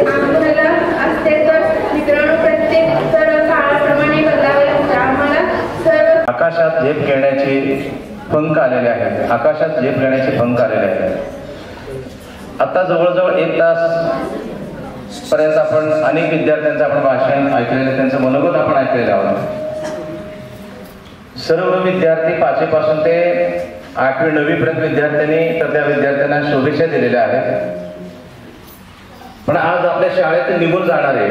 [SPEAKER 2] आंदोलन असते तर मित्रांनो प्रत्येक तर काळाप्रमाणे बदलावे लागते. आम्हाला सर्व
[SPEAKER 8] आकाशात झेप घेण्याचे पंख आलेले आहेत. आकाशात झेप घेण्याचे पंख आलेले आहेत. आता जवळजवळ 1 तास पर्यंत आपण अनेक विद्यार्थ्यांचं आपण भाषण ऐकलेलं, त्यांचं मनोगत आपण ऐकलेलं आहोत. सर्व विद्यार्थी 5वी पासून ते 8वी 9वी पर्यंत विद्यार्थ्यांनी तर त्या विद्यार्थ्यांना शुभेच्छा दिलेल्या आहेत. पण आज आपल्या शाळेत निघून जाणारे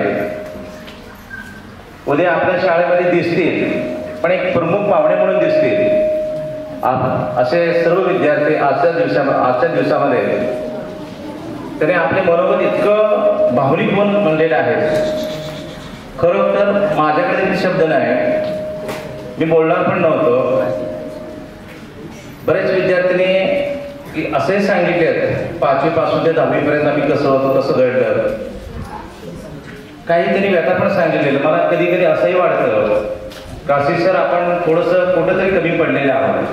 [SPEAKER 8] उद्या आपल्या शाळेमध्ये दिसतील, पण एक प्रमुख पाहुणे म्हणून दिसतील असे सर्व विद्यार्थी आजच्या दिवसामध्ये त्याने आपले मनोगत इतकं भावनिक बनलेलं आहे. खरं तर माझ्याकडे ते शब्द नाही, मी बोलणार पण नव्हतो. बरेच विद्यार्थ्यांनी असे सांगितले 5वी पासून ते 10वी पर्यंत आम्ही कसं होतो, कसं घडलं. काही त्यांनी व्यथा पण सांगितलेलं. मला कधी कधी असंही वाटतं काशी सर आपण थोडंसं कुठंतरी कमी पडलेलं आहोत.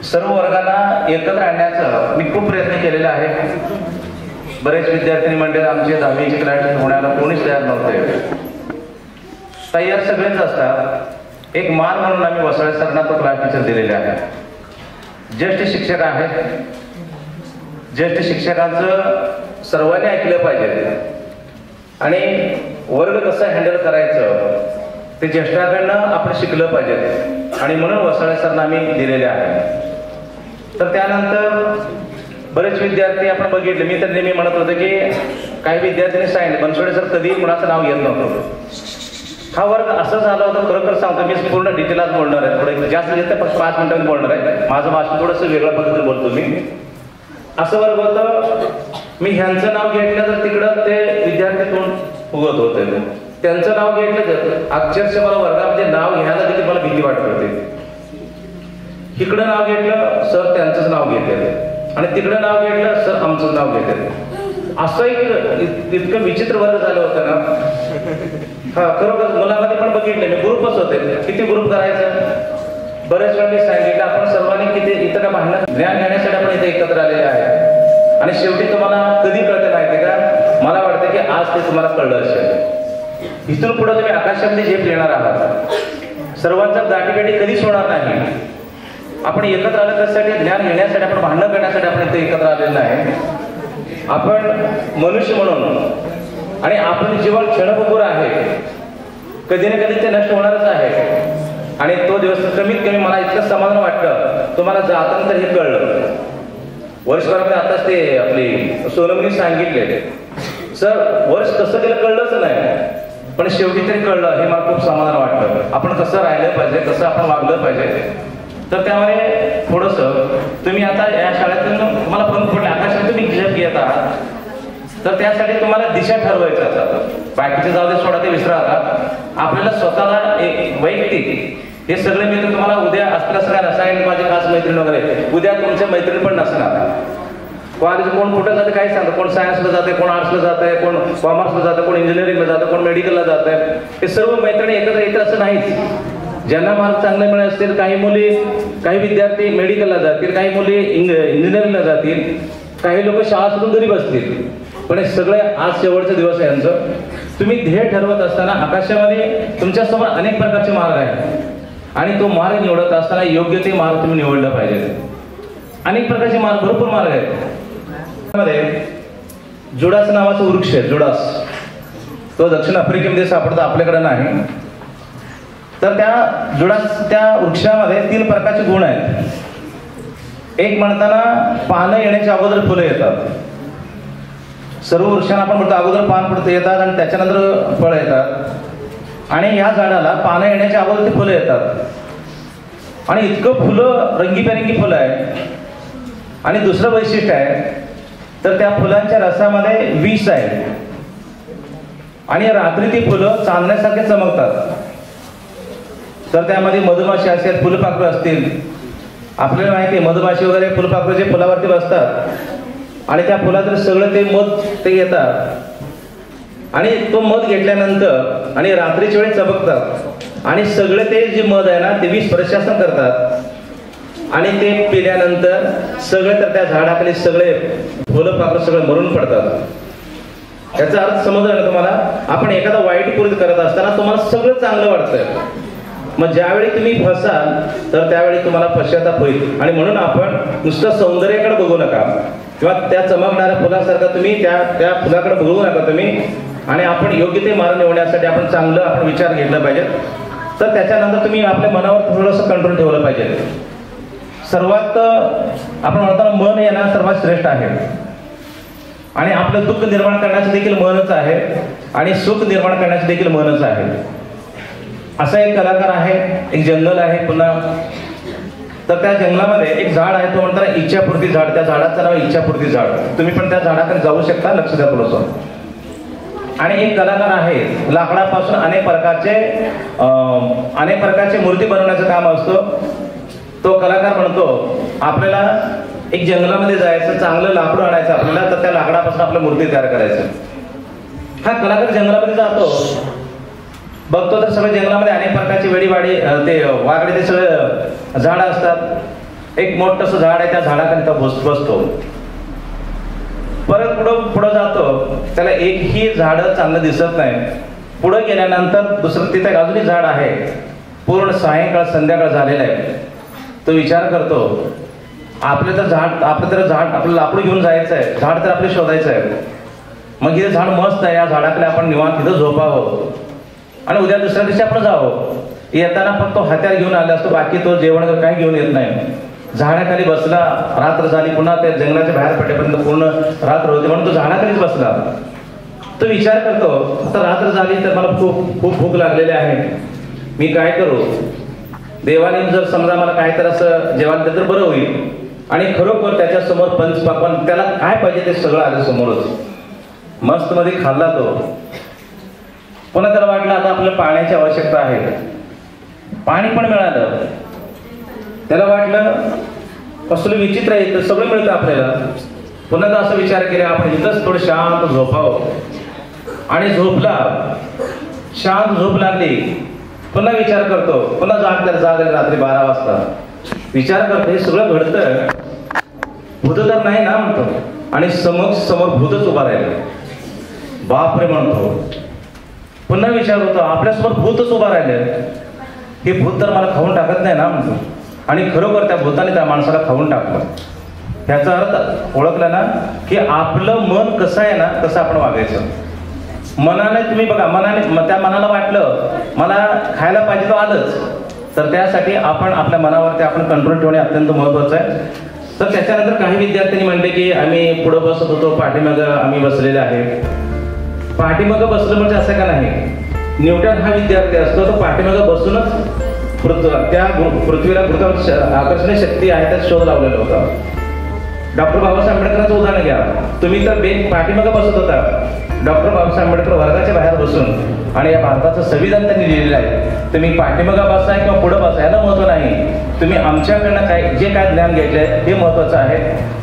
[SPEAKER 8] सर्व वर्गाला एकत्र आणण्याचा मी खूप प्रयत्न केलेला आहे. बरेच विद्यार्थी मंडळ आमचे 10वीचे क्लास होण्याला कोणीच तयार नव्हते. तयार सगळेच असतात. एक मान म्हणून आम्ही वसाळे सरांना तो क्लास टीचर दिलेले आहे. ज्येष्ठ शिक्षक आहेत. ज्येष्ठ शिक्षकांचं सर्वांनी ऐकलं पाहिजे आणि वर्ग कसं हँडल करायचं ते ज्येष्ठाकडनं आपण शिकलं पाहिजे आणि म्हणून वसाळे सरांना आम्ही दिलेले आहे. तर त्यानंतर बरेच विद्यार्थी आपण बघितले. मी तर नेहमी म्हणत होते की काही विद्यार्थ्यांनी सांगितले बनसोडे सर कधी कुणाचं नाव येत नव्हतं. हा वर्ग असं झाला होता. खरोखर सांगतो मी पूर्ण डिटेलात बोलणार आहे. थोडं जास्त घेतलं फक्त 5 मिनिटांनी बोलणार आहे. माझं भाषण थोडंसं वेगळ्या पद्धतीने बोलतो मी. असं वर्ग होतं मी ह्यांचं नाव घेतलं तर तिकडं ते विद्यार्थी तोंड उगत होते. त्यांचं नाव घेतलं तर अक्षरशः मला वर्गामध्ये नाव घ्यायला देखील मला भीती वाटत होती. इकडं नाव घेतलं सर त्यांचंच नाव घेतले आणि तिकडं नाव घेतलं सर आमचंच नाव घेतले. असं एक इतकं विचित्र वर्ग झालं होतं ना. हा खरोखर मुलामध्ये पण बघितलं मी. ग्रुपच होते. किती ग्रुप करायचं. बरेच वेळा मी सांगितलं आपण सर्वांनी किती इथं का भांडण ज्ञान घेण्यासाठी आपण इथे एकत्र आलेले आहे. आणि शेवटी तुम्हाला कधी कळते माहिती का. मला वाटतं की आज ते तुम्हाला कळलं असेल. इथून पुढे तुम्ही आकाशामध्ये झेप घेणार आहात. सर्वांचा गाठीगाठी कधीच होणार नाही. आपण एकत्र आलं त्यासाठी ज्ञान घेण्यासाठी आपण भांडण करण्यासाठी आपण इथे एकत्र आलेलं नाही. आपण मनुष्य म्हणून आणि आपण जीवन क्षणभंगूर आहे. कधी ना कधी ते नष्ट होणारच आहे. आणि तो दिवस कमीत कमी मला इतकं समाधान वाटलं तुम्हाला जाताना तर हे कळलं. वर्षभरामध्ये आताच ते आपली सोनमनी सांगितले सर वर्ष कसं केलं कळलंच नाही पण शेवटी तरी कळलं. हे मला खूप समाधान वाटलं. आपण कसं राहिलं पाहिजे, कसं आपण वागलं पाहिजे. तर त्यामुळे थोडंसं तुम्ही आता या शाळेतून तुम्हाला बंद पडले आकाशात तुम्ही झेप घेत आहात तर त्यासाठी तुम्हाला दिशा ठरवायचं असतात. बाकीचे जाऊ दे सोडा ते विसरा. आता आपल्याला स्वतःला एक वैयक्तिक हे सगळे मित्र तुम्हाला उद्या असल्या सगळ्या नसायला माझे खास मैत्रीण वगैरे उद्या तुमच्या मैत्रीण पण नसणार. कॉलेज कोण कुठं जाते काही सांगतं. कोण सायन्सला जाते, कोण आर्ट्सला जाते, कोण कॉमर्सला जाते, कोण इंजिनिअरिंगला जातं, कोण मेडिकलला जात आहे. हे सर्व मैत्रिणी एकत्र येतं असं नाहीच. ज्यांना मार्क चांगले मिळत असतील काही मुली काही विद्यार्थी मेडिकलला जातील, काही मुली इंजिनिअरिंगला जातील, काही लोक शाळा सोडून घरी बसतील. पण हे सगळे आज शेवटचा दिवस आहे यांचं. तुम्ही ध्येय ठरवत असताना आकाशामध्ये तुमच्यासमोर अनेक प्रकारचे मार्ग आहेत आणि तो मार्ग निवडत असताना योग्य ते मार्ग तुम्ही निवडला पाहिजे. अनेक प्रकारचे मार्ग भरपूर मार्ग आहेत. मध्ये जुडास नावाचा वृक्ष आहे. जुडास तो दक्षिण आफ्रिकेमध्ये सापडतो, आपल्याकडे नाही. तर त्या वृक्षामध्ये 3 प्रकारचे गुण आहेत. एक म्हणताना पानं येण्याच्या अगोदर फुलं येतात. सर्व वृक्षांना आपण म्हणतो अगोदर पान फुटत येतात आणि त्याच्यानंतर फळं येतात. आणि ह्या झाडाला पानं येण्याच्या अगोदर ते फुलं येतात. आणि इतकं फुलं रंगीबेरंगी फुलं आहे आणि दुसरं वैशिष्ट्य आहे तर त्या फुलांच्या रसामध्ये विष आहे आणि रात्री ती फुलं चांदण्यासारखे चमकतात. तर त्यामध्ये मधुमाशी असेल, फुलपाखरं असतील. आपल्याला माहिती आहे मधुमाशी वगैरे फुलपाखरं जे फुलावरती बसतात आणि त्या फुलात सगळं ते मध ते घेतात आणि तो मध घेतल्यानंतर आणि रात्रीच्या वेळी चमकतात आणि सगळे ते जे मध आहे ना ते विष प्रशासन करतात आणि ते पिल्यानंतर सगळे तर त्या झाडाखाली सगळे फुलपाखरं सगळे मरून पडतात. याचा अर्थ समजला ना तुम्हाला? आपण एखादा वाईट कृत्य करत असताना तुम्हाला सगळं चांगलं वाटतंय, मग ज्यावेळी तुम्ही फसाल तर त्यावेळी तुम्हाला पश्चाताप होईल. आणि म्हणून आपण नुसतं सौंदर्याकडे बघू नका किंवा त्या चमकणाऱ्या फुलासारखं तुम्ही त्या फुलाकडे बघू नका तुम्ही. आणि आपण योग्य ते मार्ग निवडण्यासाठी आपण चांगलं आपण विचार घेतला पाहिजे. तर त्याच्यानंतर तुम्ही आपल्या मनावर थोडंसं कंट्रोल ठेवलं पाहिजे. सर्वात आपण म्हणताना मन हे ना सर्वात श्रेष्ठ आहे आणि आपलं दुःख निर्माण करण्याचं देखील मनच आहे आणि सुख निर्माण करण्याचं देखील मनच आहे. असा एक कलाकार आहे, एक जंगल आहे पुन्हा. तर त्या जंगलामध्ये एक झाड आहे, तो म्हणतात इच्छापूर्ती झाड. त्या झाडाचं नाव इच्छापूर्ती झाड. तुम्ही पण त्या झाडाकडे जाऊ शकता, लक्ष द्या थोडंसं. आणि एक कलाकार आहे, लाकडापासून अनेक प्रकारचे मूर्ती बनवण्याचं काम असतं. तो कलाकार म्हणतो आपल्याला एक जंगलामध्ये जायचं, चांगलं लाकूड आणायचं आपल्याला, तर त्या लाकडापासून आपल्या मूर्ती तयार करायचं. हा कलाकार जंगलामध्ये जातो, बघतो तर सगळ्या जंगलामध्ये अनेक प्रकारची वेडीवाडी ते वाकडे ते सगळे झाडं असतात. एक मोठंसं झाड आहे, त्या झाडाखाली तो बसतो. परत पुढं जातो, त्याला एकही झाडं चांगलं दिसत नाही. पुढे गेल्यानंतर दुसरं तिथे अजूनही झाड आहे, पूर्ण सायंकाळ संध्याकाळ झालेलं आहे. तो विचार करतो आपलं तर झाड आपलं लाकूड घेऊन जायचं आहे, झाड तर आपले शोधायचं आहे. मग हे झाड मस्त आहे, या झाडाकडे आपण निवांत तिथं झोपावं आणि उद्या दुसऱ्या दिवशी आपण जावं. येताना पण तो हत्यार घेऊन आला असतो, बाकी तो जेवण काही घेऊन येत नाही. झाडाखाली बसला, रात्र झाली, पुन्हा त्या जंगलाच्या बाहेर पडेपर्यंत पूर्ण रात्र होती म्हणून तो झाडाखालीच बसला. तो विचार करतो आता रात्र झाली तर मला खूप खूप भूक लागलेली आहे, मी काय करू? देवाने जर समजा मला काय तर असं जेवायला तर बरं होईल. आणि खरोखर त्याच्या समोर पंचपाकवान, त्याला काय पाहिजे ते सगळं आलं समोरच. मस्त मध्ये खाल्ला तो. पुन्हा त्याला वाटलं आता आपल्याला पाण्याची आवश्यकता आहे, पाणी पण मिळालं. त्याला वाटलं कसलं विचित्र आहे, सगळं मिळतं आपल्याला. पुन्हा तर असं विचार केला आपण इथंच थोडं शांत झोपावं. आणि झोपला, शांत झोप लागली. पुन्हा विचार करतो, पुन्हा जाग रात्री 12 वाजता. विचार करतो हे सगळं घडतं, भूत तर नाही ना म्हणतो. आणि समोर भूतच उभा राहिलं. बापरे म्हणतो. पुन्हा विचार होतो आपल्यासमोर भूतच उभा राहिलं, हे भूत तर मला खाऊन टाकत नाही ना म्हणतो. आणि खरोखर त्या भूताने त्या माणसाला खाऊन टाकलं. ह्याचा अर्थ ओळखला ना की आपलं मन कसं आहे ना तसं आपण वागायचं. मनाने तुम्ही बघा, त्या मनाला वाटलं मला खायला पाहिजे तो आलंच, तर त्यासाठी आपण आपल्या मनावरती आपण कंट्रोल ठेवणे अत्यंत महत्वाचं आहे. तर त्याच्यानंतर काही विद्यार्थ्यांनी म्हणले की आम्ही पुढे बसत होतो, पाठीमागं आम्ही बसलेले आहे. पाठीमागं बसलं म्हणजे असं का नाही, न्यूटन हा विद्यार्थी असतो तो पाठीमागं बसूनच त्या पृथ्वीला आकर्षण शक्ती आहे त्यात शोध लावलेला होता. डॉक्टर बाबासाहेब आंबेडकरांचं उदाहरण घ्या. तुम्ही तर पाठीमागं बसत होता, डॉक्टर बाबासाहेब आंबेडकर वर्गाच्या बाहेर बसून आणि या भारताचं संविधान त्यांनी लिहिलेलं आहे. तुम्ही पाठीमागं बसाय किंवा पुढं बसाय याला महत्व नाही, तुम्ही आमच्याकडनं जे काय ज्ञान घेतलंय हे महत्वाचं आहे.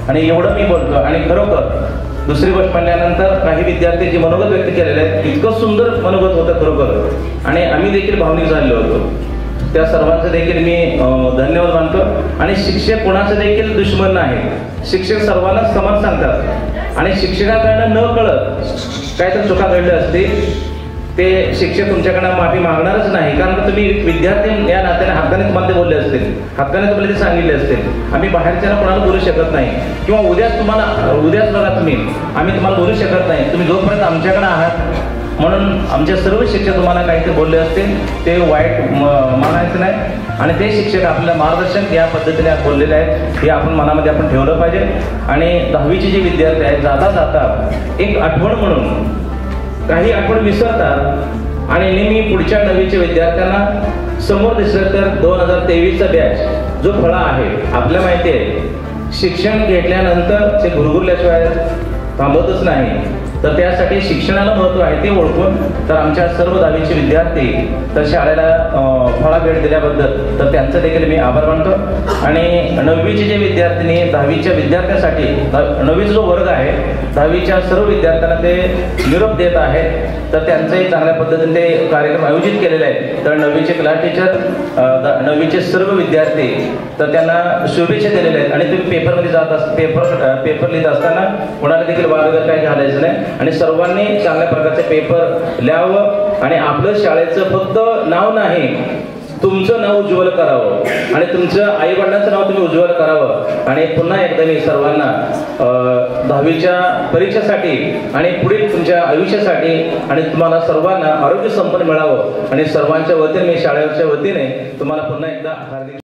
[SPEAKER 8] आणि एवढं मी बोलतो. आणि खरोखर दुसरी गोष्ट म्हणल्यानंतर काही विद्यार्थी जे मनोगत व्यक्त केलेले आहेत, इतकं सुंदर मनोगत होतं खरोखर. आणि आम्ही देखील भावनिक झालेलो होतो. त्या सर्वांचं देखील मी धन्यवाद मानतो. आणि शिक्षक कोणाचं देखील दुश्मन नाही, शिक्षक सर्वांना समान सांगतात. आणि शिक्षकाकडनं न कळत काय तर चुका घडल्या असतील ते शिक्षक तुमच्याकडनं माफी मागणारच नाही, कारण तुम्ही विद्यार्थी या नात्याने हक्काने तुम्हाला ते बोलले असतील, हक्काने तुम्हाला ते सांगितले असतील. आम्ही बाहेरच्या कोणाला बोलू शकत नाही किंवा उद्याच बघा तुम्ही आम्ही तुम्हाला बोलू शकत नाही. तुम्ही जोपर्यंत आमच्याकडे आहात म्हणून आमचे सर्व शिक्षक तुम्हाला काहीतरी बोलले असतील ते वाईट मानायचं नाही. आणि ते शिक्षक आपल्याला मार्गदर्शन या पद्धतीने बोललेले आहेत हे आपण मनामध्ये आपण ठेवलं पाहिजे. आणि 10वीचे जे विद्यार्थी आहेत जाता जाता एक आठवण म्हणून काही आठवण विसरतात आणि नेहमी पुढच्या 9वीच्या विद्यार्थ्यांना समोर दिसलं तर 2023चा बॅच जो फळा आहे आपल्याला माहिती आहे शिक्षण घेतल्यानंतर ते गुरगुरल्याशिवाय थांबतच नाही, तर त्यासाठी शिक्षणाला महत्त्व आहे ते ओळखून तर आमच्या सर्व 10वीचे विद्यार्थी तर शाळेला फळा भेट दिल्याबद्दल तर त्यांचं देखील मी आभार मानतो. आणि 9वीचे जे विद्यार्थिनी 10वीच्या विद्यार्थ्यांसाठी 9वीचा जो वर्ग आहे 10वीच्या सर्व विद्यार्थ्यांना ते निरोप देत आहेत, तर त्यांचे चांगल्या पद्धतीने ते कार्यक्रम आयोजित केलेले आहेत. तर 9वीचे क्लास टीचर 9वीचे सर्व विद्यार्थी तर त्यांना शुभेच्छा दिलेल्या आहेत. आणि तुम्ही पेपरमध्ये पेपर लिहित असताना कोणाला देखील वाद काही घालायचं नाही आणि सर्वांनी चांगल्या प्रकारचे पेपर लिहावं आणि आपलं शाळेचं फक्त नाव नाही तुमचं नाव उज्ज्वल करावं आणि तुमचं आई वडिलांचं नाव तुम्ही उज्ज्वल करावं. आणि पुन्हा एकदा मी सर्वांना 10वीच्या परीक्षेसाठी आणि पुढील तुमच्या आयुष्यासाठी आणि तुम्हाला सर्वांना आरोग्य संपन्न मिळावं आणि सर्वांच्या वतीने मी शाळेच्या वतीने तुम्हाला पुन्हा एकदा हार्दिक